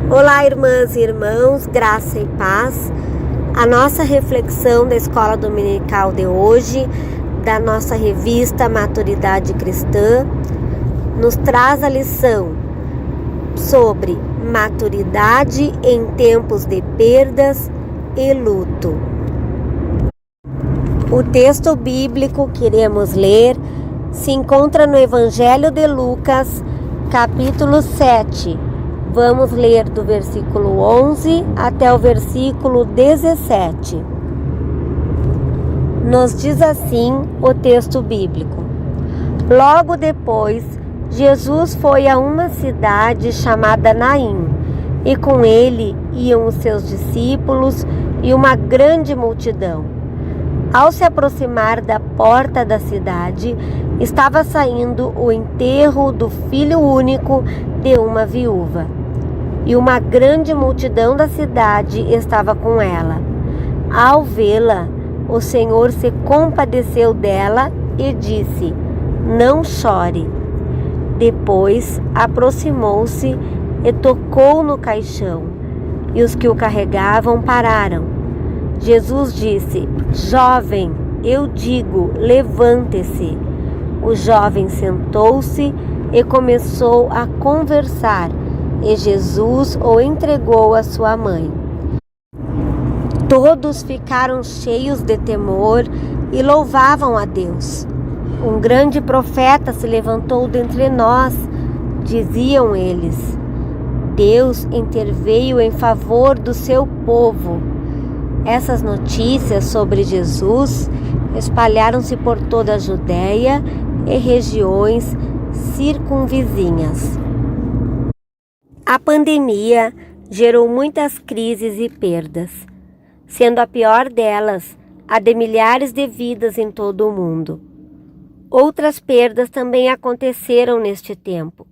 Olá, irmãs e irmãos, graça e paz. A nossa reflexão da Escola Dominical de hoje, da nossa revista Maturidade Cristã, nos traz a lição sobre maturidade em tempos de perdas e luto. O texto bíblico que iremos ler se encontra no Evangelho de Lucas, capítulo 7. Vamos ler do versículo 11 até o versículo 17. Nos diz assim o texto bíblico: Logo depois, Jesus foi a uma cidade chamada Naim, e com ele iam os seus discípulos e uma grande multidão. Ao se aproximar da porta da cidade, estava saindo o enterro do filho único de uma viúva. E uma grande multidão da cidade estava com ela. Ao vê-la, o Senhor se compadeceu dela e disse: Não chore. Depois aproximou-se e tocou no caixão, e os que o carregavam pararam. Jesus disse: Jovem, eu digo, levante-se. O jovem sentou-se e começou a conversar, e Jesus o entregou à sua mãe. Todos ficaram cheios de temor e louvavam a Deus. Um grande profeta se levantou dentre nós, diziam eles. Deus interveio em favor do seu povo. Essas notícias sobre Jesus espalharam-se por toda a Judéia e regiões circunvizinhas. A pandemia gerou muitas crises e perdas, sendo a pior delas a de milhares de vidas em todo o mundo. Outras perdas também aconteceram neste tempo: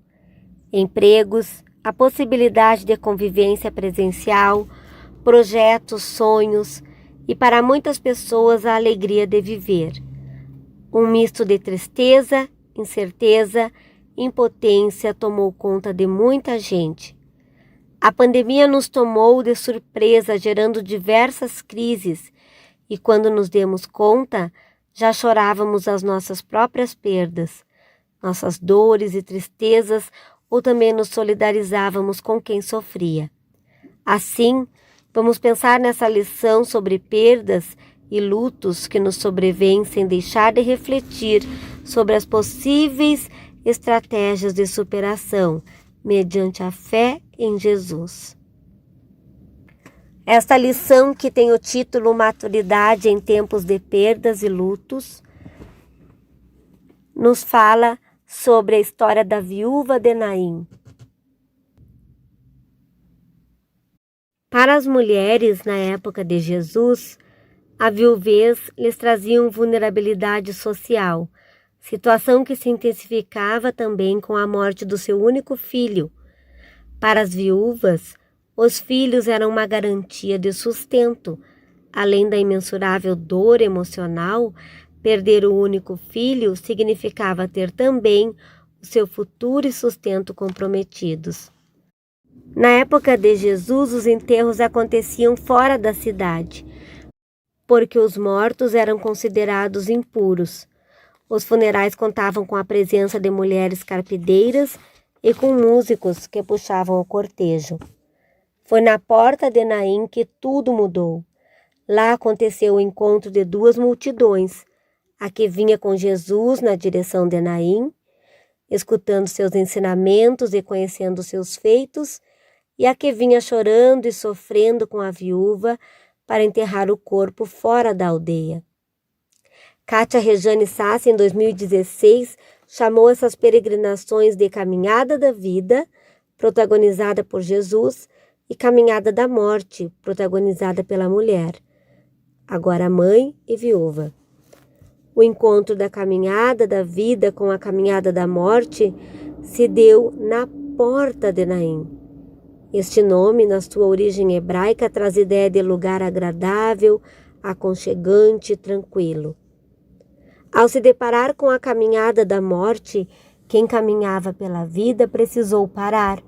empregos, a possibilidade de convivência presencial, projetos, sonhos e, para muitas pessoas, a alegria de viver. Um misto de tristeza, incerteza, impotência tomou conta de muita gente. A pandemia nos tomou de surpresa, gerando diversas crises, e quando nos demos conta, já chorávamos as nossas próprias perdas, nossas dores e tristezas, ou também nos solidarizávamos com quem sofria. Assim, vamos pensar nessa lição sobre perdas e lutos que nos sobrevêm sem deixar de refletir sobre as possíveis estratégias de superação, mediante a fé em Jesus. Esta lição, que tem o título Maturidade em tempos de perdas e lutos, nos fala sobre a história da viúva de Naim. Para as mulheres na época de Jesus, a viuvez lhes trazia vulnerabilidade social, situação que se intensificava também com a morte do seu único filho. Para as viúvas, os filhos eram uma garantia de sustento. Além da imensurável dor emocional, perder o único filho significava ter também o seu futuro e sustento comprometidos. Na época de Jesus, os enterros aconteciam fora da cidade, porque os mortos eram considerados impuros. Os funerais contavam com a presença de mulheres carpideiras e com músicos que puxavam o cortejo. Foi na porta de Naim que tudo mudou. Lá aconteceu o encontro de duas multidões, a que vinha com Jesus na direção de Naim, escutando seus ensinamentos e conhecendo seus feitos, e a que vinha chorando e sofrendo com a viúva para enterrar o corpo fora da aldeia. Kátia Rejane Sassi, em 2016, chamou essas peregrinações de Caminhada da Vida, protagonizada por Jesus, e Caminhada da Morte, protagonizada pela mulher, agora mãe e viúva. O encontro da Caminhada da Vida com a Caminhada da Morte se deu na porta de Naim. Este nome, na sua origem hebraica, traz ideia de lugar agradável, aconchegante e tranquilo. Ao se deparar com a caminhada da morte, quem caminhava pela vida precisou parar.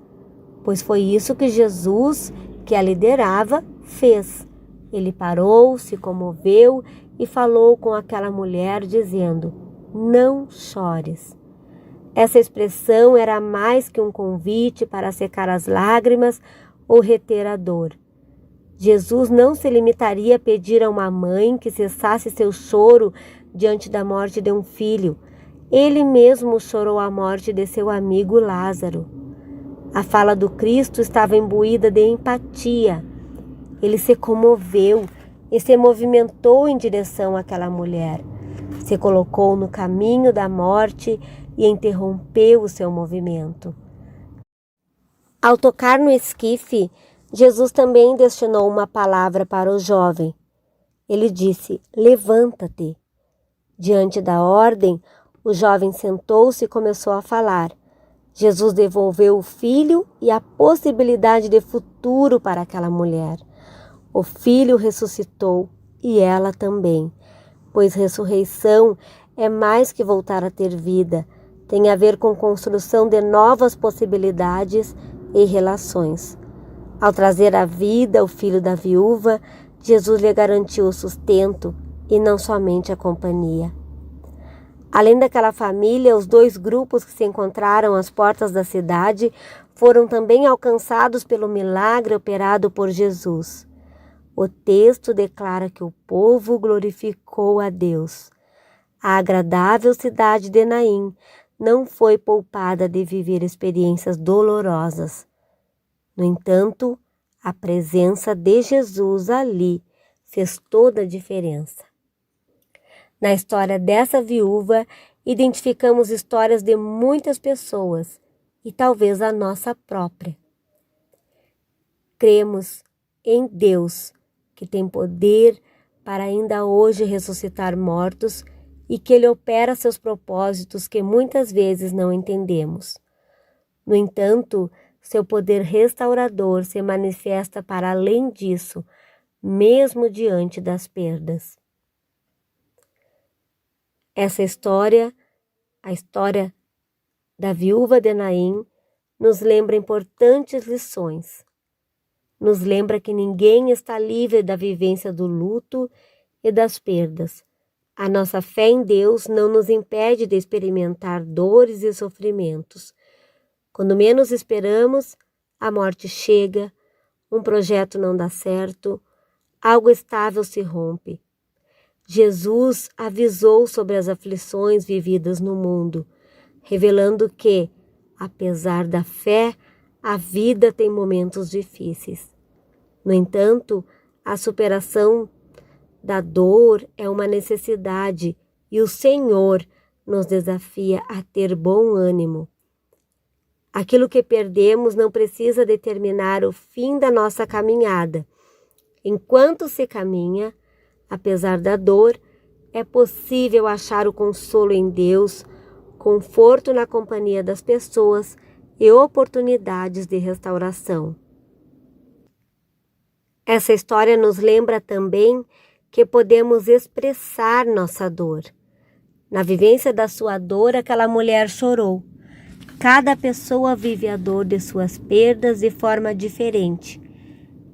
pois foi isso que Jesus, que a liderava, fez. Ele parou, se comoveu e falou com aquela mulher, dizendo: "Não chores." Essa expressão era mais que um convite para secar as lágrimas ou reter a dor. Jesus não se limitaria a pedir a uma mãe que cessasse seu choro diante da morte de um filho. Ele mesmo chorou a morte de seu amigo Lázaro. A fala do Cristo estava imbuída de empatia. Ele se comoveu e se movimentou em direção àquela mulher. Se colocou no caminho da morte e interrompeu o seu movimento. Ao tocar no esquife, Jesus também destinou uma palavra para o jovem. Ele disse: "Levanta-te." Diante da ordem, o jovem sentou-se e começou a falar. Jesus devolveu o filho e a possibilidade de futuro para aquela mulher. O filho ressuscitou e ela também, pois ressurreição é mais que voltar a ter vida, tem a ver com construção de novas possibilidades e relações. Ao trazer à vida o filho da viúva, Jesus lhe garantiu o sustento e não somente a companhia. Além daquela família, os 2 grupos que se encontraram às portas da cidade foram também alcançados pelo milagre operado por Jesus. O texto declara que o povo glorificou a Deus. A agradável cidade de Naim não foi poupada de viver experiências dolorosas. No entanto, a presença de Jesus ali fez toda a diferença. Na história dessa viúva, identificamos histórias de muitas pessoas e talvez a nossa própria. Cremos em Deus, que tem poder para ainda hoje ressuscitar mortos e que Ele opera seus propósitos que muitas vezes não entendemos. No entanto, seu poder restaurador se manifesta para além disso, mesmo diante das perdas. Essa história, a história da viúva de Naim, nos lembra importantes lições. Nos lembra que ninguém está livre da vivência do luto e das perdas. A nossa fé em Deus não nos impede de experimentar dores e sofrimentos. Quando menos esperamos, a morte chega, um projeto não dá certo, algo estável se rompe. Jesus avisou sobre as aflições vividas no mundo, revelando que, apesar da fé, a vida tem momentos difíceis. No entanto, a superação da dor é uma necessidade e o Senhor nos desafia a ter bom ânimo. Aquilo que perdemos não precisa determinar o fim da nossa caminhada. Enquanto se caminha, apesar da dor, é possível achar o consolo em Deus, conforto na companhia das pessoas e oportunidades de restauração. Essa história nos lembra também que podemos expressar nossa dor. Na vivência da sua dor, aquela mulher chorou. Cada pessoa vive a dor de suas perdas de forma diferente.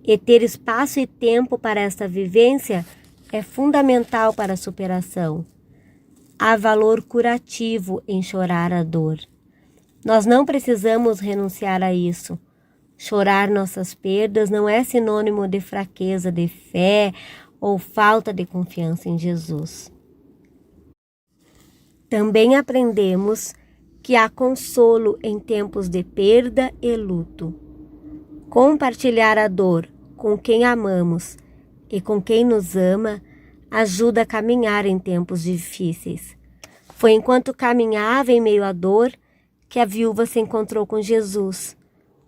E ter espaço e tempo para esta vivência é fundamental para a superação. Há valor curativo em chorar a dor. Nós não precisamos renunciar a isso. Chorar nossas perdas não é sinônimo de fraqueza de fé ou falta de confiança em Jesus. Também aprendemos que há consolo em tempos de perda e luto. Compartilhar a dor com quem amamos e com quem nos ama ajuda a caminhar em tempos difíceis. Foi enquanto caminhava em meio à dor que a viúva se encontrou com Jesus,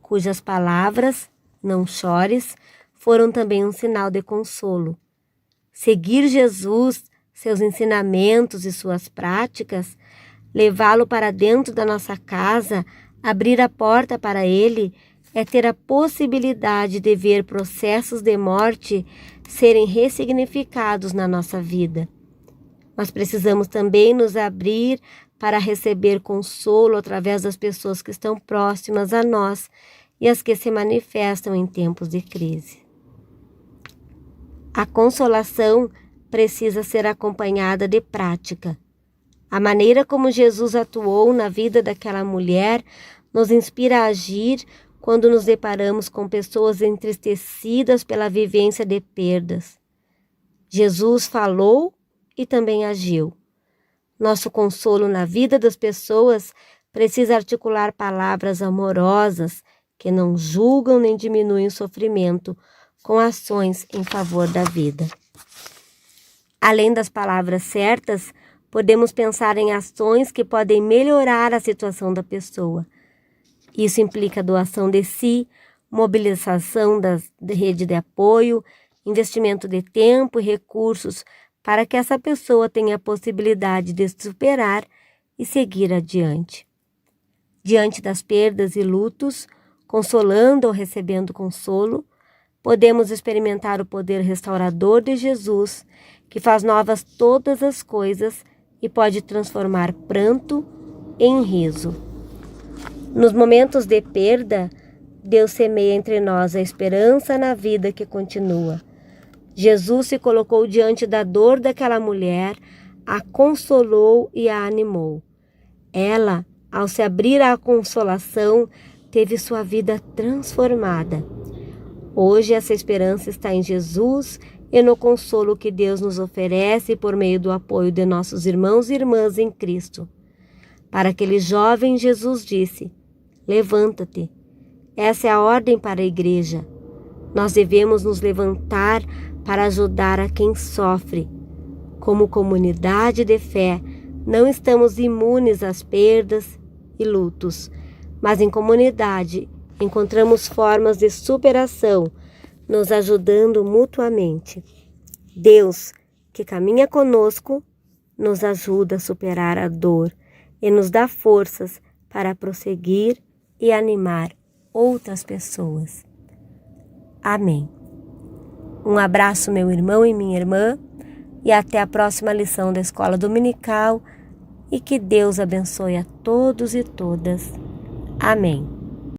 cujas palavras, não chores, foram também um sinal de consolo. Seguir Jesus, seus ensinamentos e suas práticas, levá-lo para dentro da nossa casa, abrir a porta para Ele, é ter a possibilidade de ver processos de morte serem ressignificados na nossa vida. Nós precisamos também nos abrir para receber consolo através das pessoas que estão próximas a nós e as que se manifestam em tempos de crise. A consolação precisa ser acompanhada de prática. A maneira como Jesus atuou na vida daquela mulher nos inspira a agir quando nos deparamos com pessoas entristecidas pela vivência de perdas. Jesus falou e também agiu. Nosso consolo na vida das pessoas precisa articular palavras amorosas que não julgam nem diminuem o sofrimento, com ações em favor da vida. Além das palavras certas, podemos pensar em ações que podem melhorar a situação da pessoa. Isso implica doação de si, mobilização da rede de apoio, investimento de tempo e recursos para que essa pessoa tenha a possibilidade de superar e seguir adiante. Diante das perdas e lutos, consolando ou recebendo consolo, podemos experimentar o poder restaurador de Jesus, que faz novas todas as coisas e pode transformar pranto em riso. Nos momentos de perda, Deus semeia entre nós a esperança na vida que continua. Jesus se colocou diante da dor daquela mulher, a consolou e a animou. Ela, ao se abrir à consolação, teve sua vida transformada. Hoje essa esperança está em Jesus e no consolo que Deus nos oferece por meio do apoio de nossos irmãos e irmãs em Cristo. Para aquele jovem, Jesus disse: levanta-te. Essa é a ordem para a igreja. Nós devemos nos levantar para ajudar a quem sofre. Como comunidade de fé, não estamos imunes às perdas e lutos, mas em comunidade encontramos formas de superação, nos ajudando mutuamente. Deus, que caminha conosco, nos ajuda a superar a dor e nos dá forças para prosseguir e animar outras pessoas. Amém. Um abraço, meu irmão e minha irmã, e até a próxima lição da Escola Dominical, e que Deus abençoe a todos e todas. Amém.